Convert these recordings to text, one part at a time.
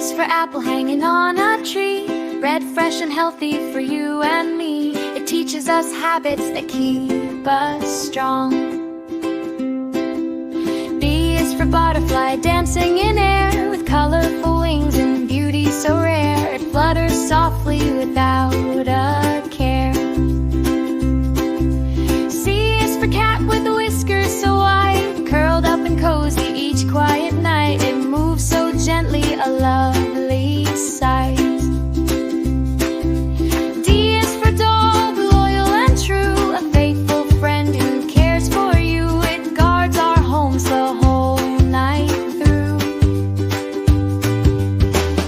is for apple hanging on a tree, red, fresh and healthy for you and me. It teaches us habits that keep us strong. B is for butterfly, dancing in air with colorful wings and beauty so rare. It flutters softly without a care. C is for cat with whiskers so white, curled up and cozy each quiet night. It moves so gently, a lovely sight. D is for dog, loyal and true, a faithful friend who cares for you. It guards our homes the whole night through.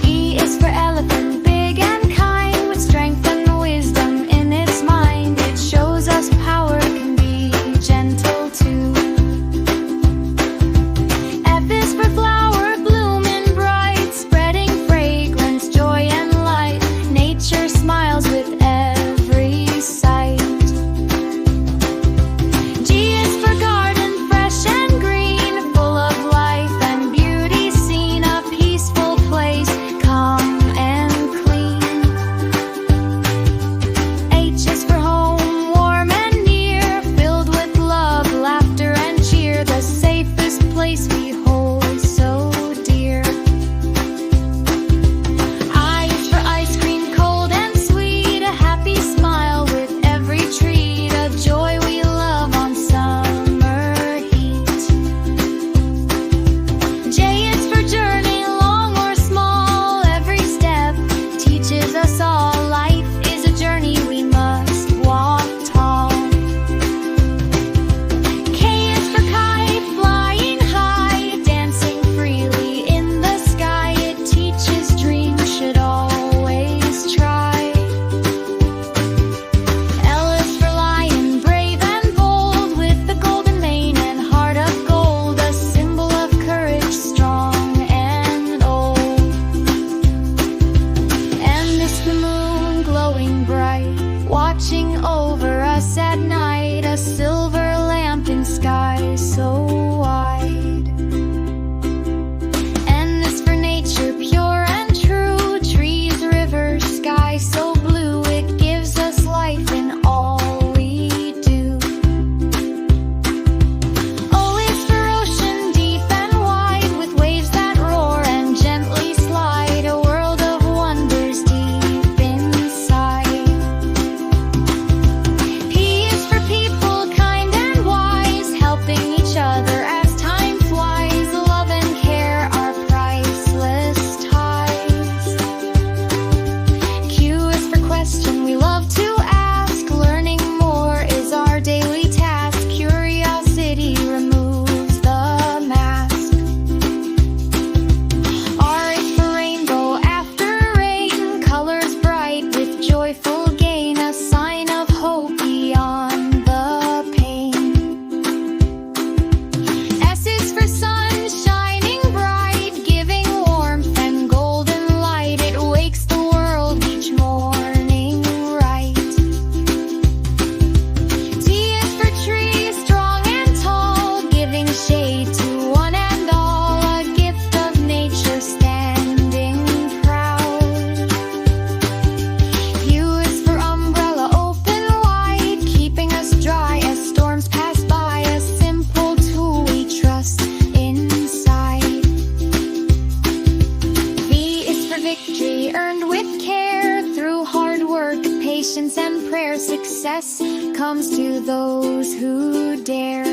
E is for elephant, big and kind, with strength and wisdom in its mind. It shows us power can be gentle too. F is for flower, blooming bright, spreading fragrance, joy and light. Nature smiles with every sight. G is for garden, fresh and green, full of life and beauty seen. A peaceful place, calm and clean. H is for home, warm and near, filled with love, laughter and cheer. The safest place we hold so dear. I is for ice cream, cold and sweet, a happy smile with every treat, a joy we love on summer heat. J is for journey, long or small, every step teaches us all. Life is a journey we must walk tall. K is for kite, flying high, dancing freely in the sky. It teaches dreams should always try. L is for lion, brave and bold, with the golden mane and heart of gold, a symbol of courage, strong and old. M is the moon, glowing bright, watching over us at night, a silver lamp in sky so wide. N is for nature, pure and true, trees, rivers, sky so blue. It gives us life in all we do. O is for ocean, deep and wide, with waves that roar and gently slide, a world of wonders deep inside. P is for people, kind and wise, helping each other as time flies. Love and care are priceless ties. Q is for question, we love to ask, learning more is our daily task. Curiosity removes the mask. R is for rainbow, after rain, colors bright with joyful gain, a sign of hope beyond the pain. S is for sun, shining bright, giving warmth and golden light. It wakes the world each morning right. T is for tree, strong and tall, giving shade to one and all, a gift of nature standing proud. U is for umbrella, open wide, keeping us dry as storms pass by, a simple tool we trust inside. V is for victory, earned with care, through hard work, patience and prayer. Success comes to those who dare.